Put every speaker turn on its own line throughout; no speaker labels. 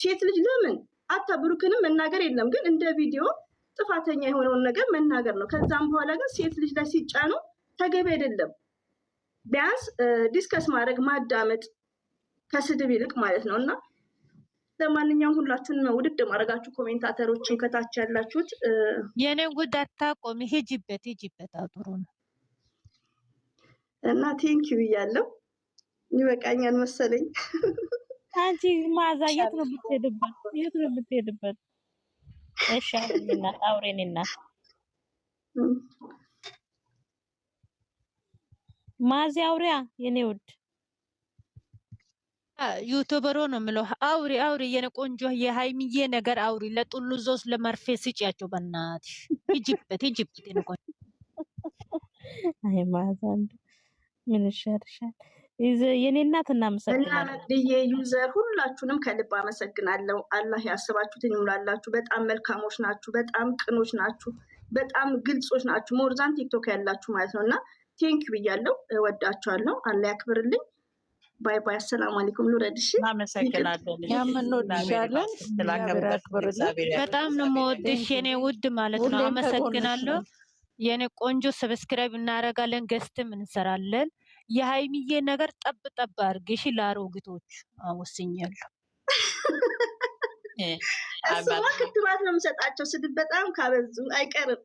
ሴት ልጅ ለምን አታ ብሩክንም መናገር የለም ግን እንደ ቪዲዮ ጥፋተኛ የሆነውን ነገር መናገር ነው። ከዛም በኋላ ግን ሴት ልጅ ላይ ሲጫኑ ተገቢ አይደለም። ቢያንስ ዲስከስ ማድረግ ማዳመጥ ከስድብ ይልቅ ማለት ነው። እና ለማንኛውም ሁላችሁንም ውድድ ማድረጋችሁ ኮሜንታተሮችን ከታች ያላችሁት
የኔን ጉድ አታቆሚ። ሂጂበት ጥሩ ነው።
እና ቴንኪው ብያለሁ። ይበቃኛል መሰለኝ።
አንቺ ማዛ የት ነው የምትሄድበት? እሺ አውሬንና ማዚ አውሪያ የኔ ውድ
ዩቲዩበሮ ነው የምለው። አውሪ የኔ ቆንጆ የሃይሚዬ ነገር አውሪ። ለጡሉዞስ ለመርፌ ስጪያቸው በእናትሽ። ሂጂበት የኔ ቆንጆ።
አይ ማዛ ምን ይሻልሻል? የኔ እናት እናመሰግናለን።
እና ዩዘር ሁላችሁንም ከልብ አመሰግናለሁ። አላህ ያስባችሁትን ይሙላላችሁ። በጣም መልካሞች ናችሁ፣ በጣም ቅኖች ናችሁ፣ በጣም ግልጾች ናችሁ። ሞርዛን ቲክቶክ ያላችሁ ማለት ነው። እና ቴንኪው ብያለሁ። እወዳችኋለሁ። አላህ ያክብርልኝ። ባይ ባይ። አሰላሙ አለይኩም። ልውረድሽ።
እናመሰግናለን።
ያምንወድሻለን። በጣም ነው የምወድሽ የኔ ውድ ማለት ነው። አመሰግናለሁ የኔ ቆንጆ። ሰብስክራይብ እናደርጋለን፣ ገስትም እንሰራለን። የሃይሚዬ ነገር ጠብ አድርገሽ ለአሮጊቶች ወስኛለሁ።
እሱማ ክትባት ነው የምሰጣቸው። ስድብ በጣም ካበዙ አይቀርም።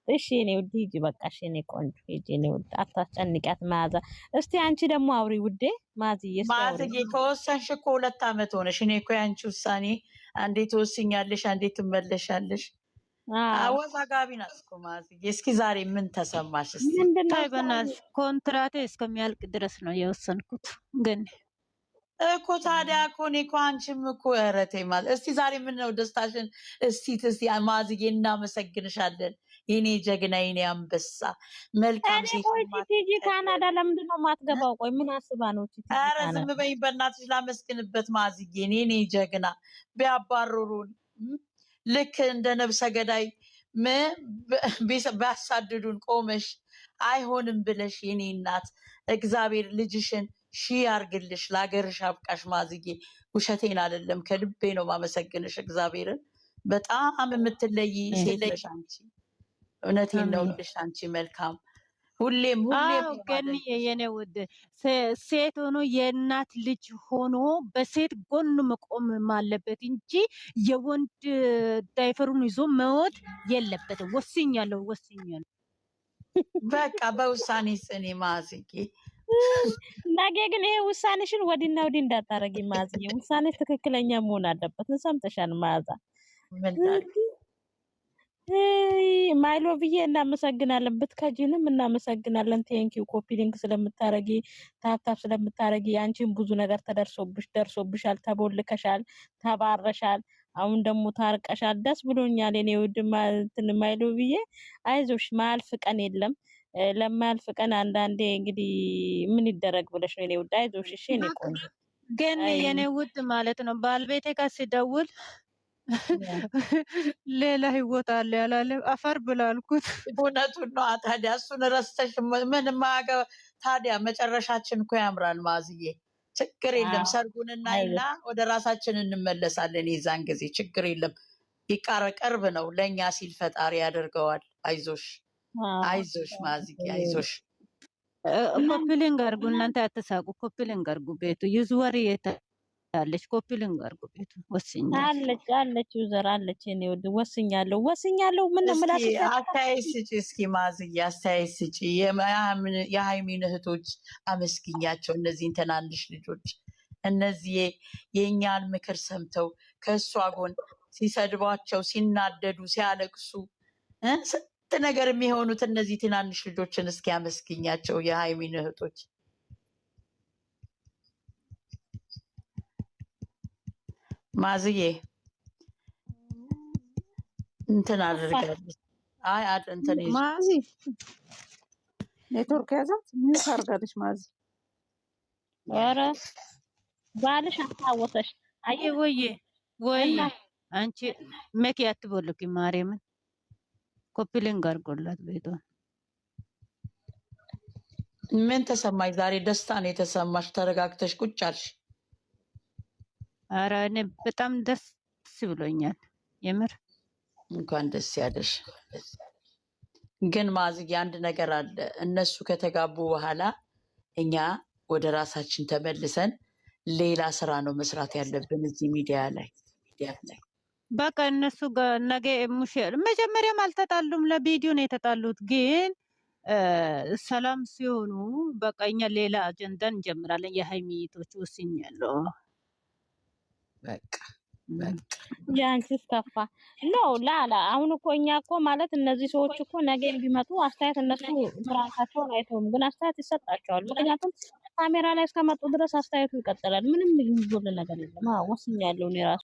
እሺ እኔ ውድ ሂጂ በቃሽ። እኔ ቆንጆ ሂጂ። እኔ ውድ አታስጨንቂያት ማዛ። እስቲ አንቺ ደግሞ አውሪ ውዴ። ማዝዬ
ከወሰንሽ እኮ 2 አመት ሆነሽ። እኔ እኮ ያንቺ ውሳኔ አንዴ ትወስኛለሽ፣ አንዴ ትመለሻለሽ። አወዛጋቢ ናት እኮ ማዝዬ። እስኪ ዛሬ ምን ተሰማሽ? እስቲ
ታይ በእናትሽ ኮንትራቴ እስከሚያልቅ ድረስ ነው የወሰንኩት። ግን
እኮ ታዲያ እኮ እኔ እኮ አንቺም እኮ ረቴ ማለት እስቲ ዛሬ ምን ነው ደስታሽን? እስቲ ማዝዬ እናመሰግንሻለን የኔ ጀግና የኔ አንበሳ መልካም ሴት።
ቲጂ ካናዳ ለምንድን ነው የማትገባው? ቆይ ምን አስባ ነው ቲጂ?
ኧረ ዝም በይ በእናትሽ ላመስግንበት ማዝዬ። የኔ ጀግና ቢያባርሩን ልክ እንደ ነብሰ ገዳይ ቢያሳድዱን ቆመሽ አይሆንም ብለሽ የኔ እናት እግዚአብሔር ልጅሽን ሺህ ያርግልሽ፣ ለሀገርሽ አብቃሽ ማዝዬ። ውሸቴን አይደለም ከልቤ ነው ማመሰግንሽ እግዚአብሔርን። በጣም የምትለይ ሴት ነሽ አንቺ። እውነቴን ነው ልሽ አንቺ መልካም ሁሌም
ግን የኔ ውድ ሴት ሆኖ የእናት ልጅ ሆኖ በሴት ጎን መቆም አለበት እንጂ የወንድ ዳይፈሩን ይዞ መወድ የለበትም። ወስኛለሁ።
በቃ በውሳኔ ጽኔ ማዝዬ።
ነገ ግን ይሄ ውሳኔሽን ወዲና ወዲ እንዳታረጊ ማዝዬ። ውሳኔሽ ትክክለኛ መሆን አለበት። ሰምተሻል ማዛ? ማይሎ ብዬ እናመሰግናለን። ብትከጂንም እናመሰግናለን። ቴንኪው ኮፒ ሊንክ ስለምታረጊ ታፕታፕ ስለምታረጊ። አንቺን ብዙ ነገር ደርሶብሻል፣ ተቦልከሻል፣ ተባረሻል። አሁን ደግሞ ታርቀሻል። ደስ ብሎኛል የኔ ውድ ማይሎ ብዬ። አይዞሽ ማያልፍ ቀን የለም። ለማያልፍ ቀን አንዳንዴ እንግዲህ ምን ይደረግ ብለሽ ነው የኔ ውድ። አይዞሽ እሺ የኔ ቆንጆ።
ግን የኔ ውድ ማለት ነው ባልቤቴ ጋር ሲደውል ሌላ ህይወት አለ ያላለ አፈር ብላልኩት።
እውነቱን ነው። ታዲያ እሱን ረስተሽ ምንም ማገ ታዲያ መጨረሻችን እኮ ያምራል ማዝዬ። ችግር የለም። ሰርጉን እናይና ወደ ራሳችን እንመለሳለን። የዛን ጊዜ ችግር የለም። ቅርብ ነው። ለኛ ሲል ፈጣሪ ያደርገዋል። አይዞሽ ማዝዬ አይዞሽ።
ኮፒሊንግ አድርጉ እናንተ አትሳቁ። ኮፒሊንግ አድርጉ። ቤቱ ዩዝወር አለች ኮፒሊንግ አድርጉ። ቤቱ ወስኛለሁ
አለች ዩዘር አለች። እኔ ወድ ወስኛለሁ። ምን ነው ማለት
አስተያየት ስጪ እስኪ ማዝዬ፣ አስተያየት ስጪ። የሃይሚን እህቶች አመስግኛቸው። እነዚህን ትናንሽ ልጆች እነዚህ የእኛን ምክር ሰምተው ከእሷ ጎን ሲሰድቧቸው፣ ሲናደዱ፣ ሲያለቅሱ ስንት ነገር የሚሆኑት እነዚህ ትናንሽ ልጆችን እስኪ አመስግኛቸው የሃይሚን እህቶች። ማዝዬ እንትን አድርጋለች። አይ እንትን
ማዚ ኔትወርክ ያዛት ምን ታርጋለች ማዚ?
ኧረ ባልሽ አታወሰሽ።
አይ ወይ አንቺ መኪ አትቦልኪ ማርያምን ኮፒሊንግ አድርጎላት ቤቷን
ምን ተሰማሽ ዛሬ? ደስታ ነው የተሰማሽ? ተረጋግተሽ ቁጭ አልሽ?
ኧረ እኔ በጣም ደስ ብሎኛል የምር።
እንኳን ደስ ያለሽ። ግን ማዝዬ አንድ ነገር አለ። እነሱ ከተጋቡ በኋላ እኛ ወደ ራሳችን ተመልሰን ሌላ ስራ ነው መስራት ያለብን እዚህ ሚዲያ ላይ።
በቃ እነሱ ነገ መጀመሪያም አልተጣሉም፣ ለቪዲዮ ነው የተጣሉት። ግን ሰላም ሲሆኑ በቃ እኛ ሌላ አጀንዳ እንጀምራለን። የሀይሚቶች ወስኛለሁ።
በቃ
የአንቺስ ከፋ ነው ላላ። አሁን እኮ እኛ እኮ ማለት እነዚህ ሰዎች እኮ ነገ ቢመጡ አስተያየት እነሱ ራሳቸውን አይተውም፣ ግን አስተያየት ይሰጣቸዋል። ምክንያቱም ካሜራ ላይ እስከመጡ ድረስ አስተያየቱ ይቀጥላል። ምንም የሚጎል ነገር የለም። ወስኛለሁ እኔ ራሱ